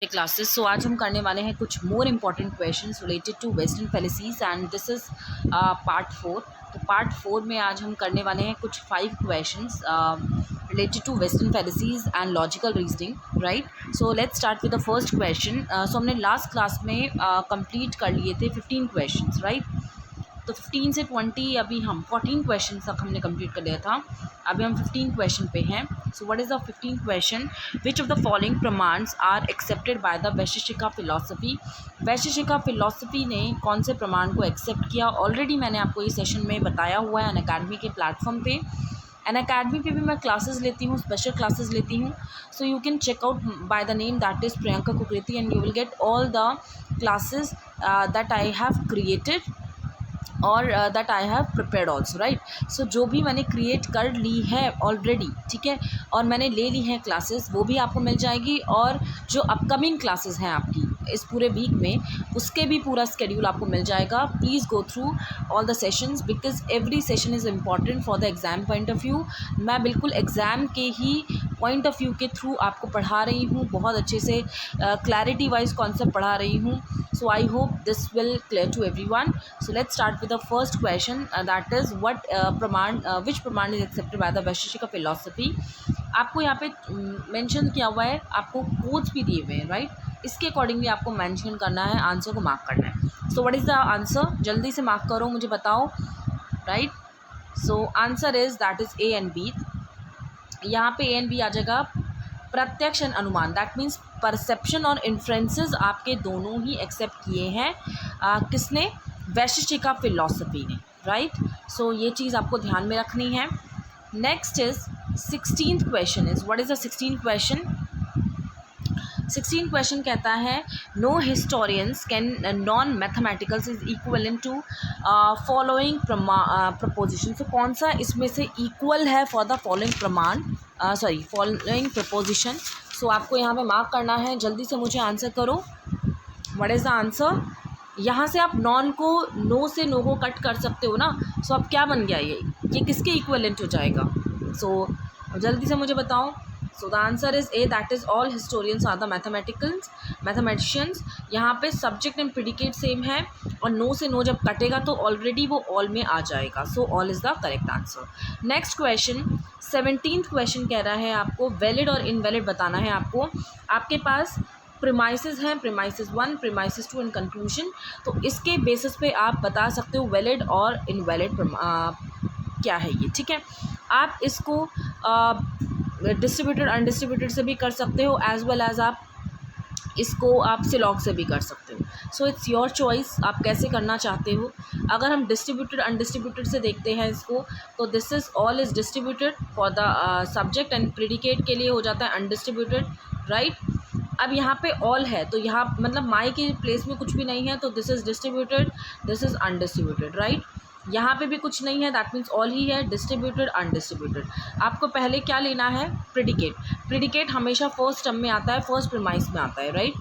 Classes. सो आज हम करने वाले हैं कुछ more important questions related to western fallacies and this is part 4। तो पार्ट 4 में आज हम करने वाले हैं कुछ 5 questions related to western fallacies and logical reasoning, right? So let's start with the first question. So हमने लास्ट क्लास में कंप्लीट कर लिए थे 15 क्वेश्चंस, राइट? तो 15 से 20 अभी हम 14 क्वेश्चन तक हमने कंप्लीट कर लिया था। अभी हम 15 क्वेश्चन पे हैं। So what is the 15 question? Which of the following प्रमाण्स are accepted by the Vaisheshika philosophy? Vaisheshika philosophy ने कौन से प्रमाण को एक्सेप्ट किया? ऑलरेडी मैंने आपको ये सेशन में बताया हुआ है अनअकैडमी के प्लेटफॉर्म पे। अनअकैडमी पे भी मैं क्लासेस लेती हूँ, स्पेशल क्लासेस लेती हूँ। So you can check out by the name that is Priyanka Kukreti and you will get all the classes that I have created और that I have prepared also, right? So जो भी मैंने create कर ली है already, ठीक है, और मैंने ले ली हैं क्लासेस, वो भी आपको मिल जाएगी। और जो अपकमिंग क्लासेस हैं आपकी इस पूरे वीक में, उसके भी पूरा स्केड्यूल आपको मिल जाएगा। Please go through all the sessions because every session is important for the exam point of view. मैं बिल्कुल एग्ज़ाम के ही पॉइंट ऑफ व्यू के थ्रू आपको पढ़ा रही हूँ, बहुत अच्छे से क्लैरिटी वाइज कॉन्सेप्ट पढ़ा रही हूँ। So I hope this will clear to everyone. So let's start with the first question, that is what which प्रमाण is accepted by the Vaisheshika philosophy. आपको यहाँ पे मेंशन किया हुआ है, आपको कोड्स भी दिए हुए हैं, राइट? इसके अकॉर्डिंगली आपको मेंशन करना है, आंसर को मार्क करना है। So what is the answer? जल्दी से मार्क करो, मुझे बताओ, right? So answer is that is A and B. यहाँ पे ए एंड बी आ जाएगा। प्रत्यक्ष एंड अनुमान, दैट मीन्स परसेप्शन और इन्फ्रेंसेस आपके दोनों ही एक्सेप्ट किए हैं। किसने? वैशेषिका फिलॉसफी ने, राइट? सो ये चीज़ आपको ध्यान में रखनी है। Next is 16th question is what is the 16th question? 16th question कहता है no historians can non mathematicals is equivalent to following proposition. तो कौन सा इसमें से इक्वल है फॉर द फॉलोइंग प्रमाण, सॉरी फॉलोइंग प्रपोजिशन? सो आपको यहाँ पे मार्क करना है, जल्दी से मुझे आंसर करो। What is the answer? यहाँ से आप नॉन को, नो से नो को कट कर सकते हो ना। सो अब क्या बन गया ये किसके इक्विवेलेंट हो जाएगा? सो जल्दी से मुझे बताओ। So the answer is A, that is all historians are the mathematicians. यहाँ पे सब्जेक्ट एंड प्रिडिकेट सेम है और नो से नो जब कटेगा तो ऑलरेडी वो ऑल में आ जाएगा। So all is the correct answer. Next question 17th question कह रहा है आपको वैलिड और इनवैलिड बताना है आपको। आपके पास प्रीमाइसेस हैं, प्रीमाइसेस 1, प्रीमाइसेस 2 एंड कंक्लूजन। तो इसके बेसिस पे आप बता सकते हो वैलिड और इनवैलिड क्या है ये, ठीक है? आप इसको डिस्ट्रीब्यूटेड अनडिस्ट्रीब्यूटेड से भी कर सकते हो, एज वेल एज आप इसको आप सिलॉग से भी कर सकते हो। सो इट्स योर चॉइस, आप कैसे करना चाहते हो। अगर हम डिस्ट्रीब्यूटेड अनडिस्ट्रीब्यूटेड से देखते हैं इसको, तो this is all is distributed for the subject and predicate के लिए हो जाता है अनडिस्ट्रीब्यूटेड, राइट? अब यहाँ पे ऑल है तो यहाँ मतलब माई के प्लेस में कुछ भी नहीं है, तो this is distributed, this is undistributed, right? यहाँ पे भी कुछ नहीं है, दैट मीन्स ऑल ही है, डिस्ट्रीब्यूटेड अनडिस्ट्रीब्यूटेड। आपको पहले क्या लेना है? प्रिडिकेट। प्रिडिकेट हमेशा फर्स्ट टर्म में आता है, फर्स्ट प्रीमाइस में आता है, राइट?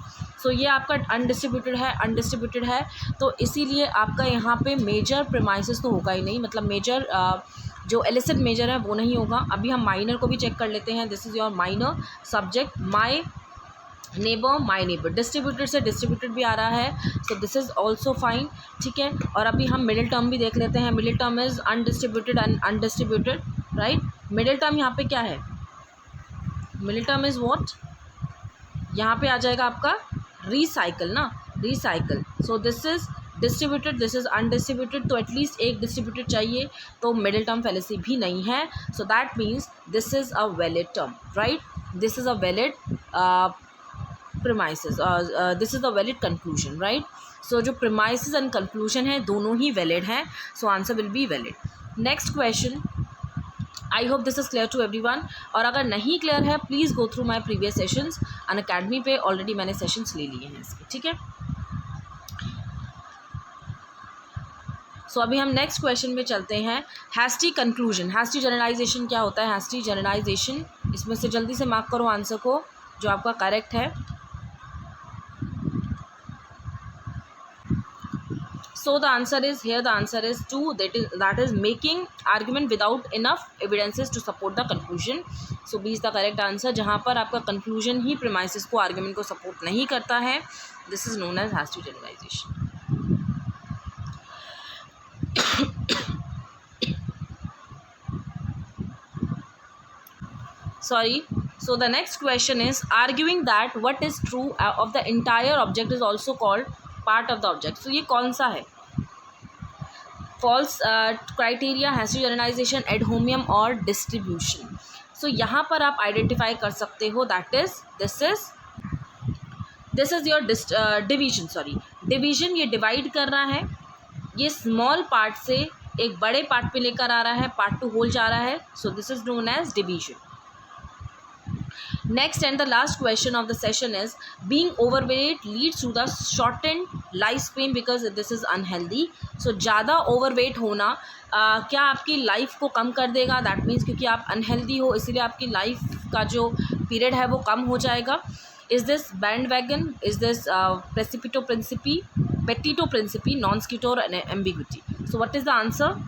सो ये आपका अनडिस्ट्रीब्यूटेड है, तो इसीलिए आपका यहाँ पे मेजर प्रीमाइसेस तो होगा ही नहीं, मतलब मेजर जो एलिसिट मेजर है वो नहीं होगा। अभी हम माइनर को भी चेक कर लेते हैं। This is your minor subject, my neighbour, my neighbour. Distributed से डिस्ट्रीब्यूटेड भी आ रहा है, so this is also fine, ठीक है? और अभी हम मिडिल टर्म भी देख लेते हैं। Middle term is undistributed and undistributed, right? Middle term यहाँ पे क्या है? Middle term is what? यहाँ पे आ जाएगा आपका रिसाइकल ना, recycle. So this is distributed, this is undistributed, तो एटलीस्ट एक डिस्ट्रीब्यूटेड चाहिए, तो मिडिल टर्म फैलेसी भी नहीं है। So that means this is a valid term, right? This is a valid premises, this is the valid conclusion, right? So जो premises and conclusion है दोनों ही valid हैं, so answer will be valid. Next question, I hope this is clear to everyone. और अगर नहीं clear है please go through my previous sessions, Unacademy पे already मैंने sessions ले लिए हैं इसके, ठीक है? सो अभी हम नेक्स्ट क्वेश्चन में चलते हैं। हैस्टी कंक्लूजन, हैस्टी जनरलाइजेशन क्या होता है? हैस्टी जनरलाइजेशन, इसमें से जल्दी से मार्क करो आंसर को जो आपका करेक्ट है। So the answer is here, the answer is 2, that is making argument without enough evidences to support the conclusion. So B is the correct answer. जहाँ पर आपका कंक्लूजन ही प्रीमाइसेस को, आर्ग्यूमेंट को सपोर्ट नहीं करता है, this is known as hasty generalisation. Sorry. So the next question is arguing that what is true of the entire object is also called part of the object. So ये कौन सा है? False criteria, Hasty generalization, ad hominem और distribution. So यहाँ पर आप identify कर सकते हो, that is this is your division. Sorry, division ये divide कर रहा है, ये small part से एक बड़े part पे लेकर आ रहा है, part to whole जा रहा है, so this is known as division. Next and the last question of the session is being overweight leads to the shortened lifespan because this is unhealthy. So ज़्यादा overweight होना क्या आपकी life को कम कर देगा? दैट मीन्स क्योंकि आप unhealthy हो इसीलिए आपकी लाइफ का जो पीरियड है वो कम हो जाएगा. Is this bandwagon? Is this precipito principii, petitio principii, non sequitur ambiguity? So what is the answer?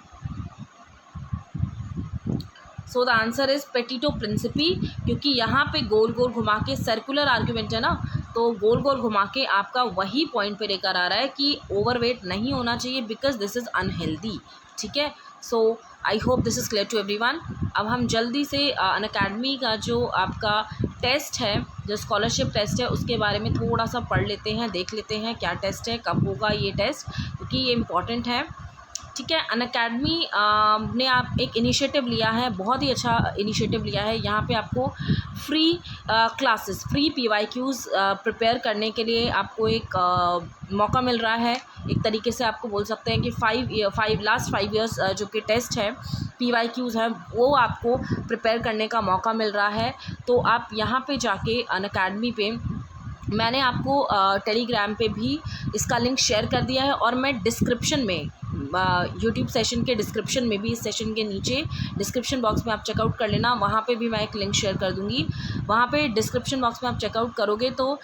So the answer is petitio principii, क्योंकि यहाँ पे गोल गोल घुमा के, सर्कुलर आर्ग्यूमेंट है ना, तो गोल गोल घुमा के आपका वही पॉइंट पे लेकर आ रहा है कि ओवरवेट नहीं होना चाहिए बिकॉज दिस इज़ अनहेल्दी. ठीक है, so I hope this is clear to everyone. अब हम जल्दी से अनअकैडमी का जो आपका टेस्ट है, जो स्कॉलरशिप टेस्ट है, उसके बारे में थोड़ा सा पढ़ लेते हैं, देख लेते हैं क्या टेस्ट है, कब होगा ये टेस्ट, क्योंकि ये इम्पॉर्टेंट है. ठीक है, अनअकैडमी ने आप एक इनिशिएटिव लिया है, बहुत ही अच्छा इनिशिएटिव लिया है. यहाँ पे आपको free classes, free PYQs prepare करने के लिए आपको एक मौका मिल रहा है. एक तरीके से आपको बोल सकते हैं कि लास्ट 5 ईयर्स जो कि टेस्ट है, PYQs हैं, वो आपको प्रिपेयर करने का मौका मिल रहा है. तो आप यहाँ पे जाके अनअकैडमी पे, मैंने आपको टेलीग्राम पे भी इसका लिंक शेयर कर दिया है, और मैं डिस्क्रिप्शन में, यूट्यूब सेशन के डिस्क्रिप्शन में भी, इस सेशन के नीचे डिस्क्रिप्शन बॉक्स में आप चेकआउट कर लेना, वहाँ पे भी मैं एक लिंक शेयर कर दूँगी. वहाँ पे डिस्क्रिप्शन बॉक्स में आप चेकआउट करोगे तो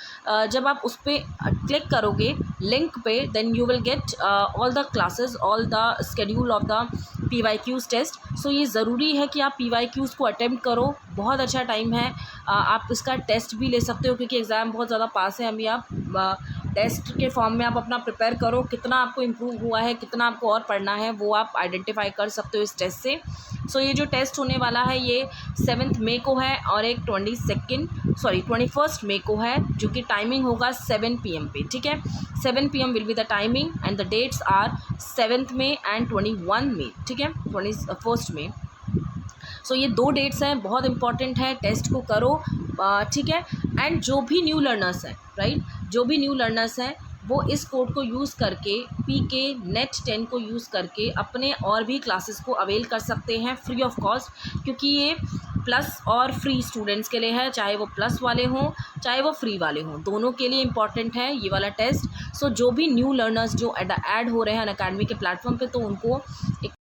जब आप उस पर क्लिक करोगे लिंक पे, then you will get all the classes, all the schedule of the PYQs test. So ये ज़रूरी है कि आप PYQs को अटेम्प्ट करो, बहुत अच्छा टाइम है. आप इसका टेस्ट भी ले सकते हो क्योंकि एग्ज़ाम बहुत ज़्यादा पास है. अभी आप टेस्ट के फॉर्म में आप अपना प्रिपेयर करो, कितना आपको इम्प्रूव हुआ है, कितना आपको और पढ़ना है, वो आप आइडेंटिफाई कर सकते हो इस टेस्ट से. सो ये जो टेस्ट होने वाला है ये 7 मई को है, और एक 21 मई को है, जो कि टाइमिंग होगा 7 PM पे. ठीक है, 7 PM will be the timing and the dates are 7 May and 21 May. ठीक है, 21 मई. सो ये 2 डेट्स हैं, बहुत इंपॉर्टेंट है, टेस्ट को करो. ठीक है, एंड जो भी न्यू लर्नर्स हैं, राइट, जो भी न्यू लर्नर्स हैं वो इस कोड को यूज़ करके, PK NET 10 को यूज़ करके अपने और भी क्लासेस को अवेल कर सकते हैं फ्री ऑफ कॉस्ट, क्योंकि ये प्लस और फ्री स्टूडेंट्स के लिए है, चाहे वो प्लस वाले हों चाहे वो फ्री वाले हों, दोनों के लिए इंपॉर्टेंट है ये वाला टेस्ट. सो जो भी न्यू लर्नर्स जो ऐड हो रहे हैं अनअकैडमी के प्लेटफॉर्म पे, तो उनको एक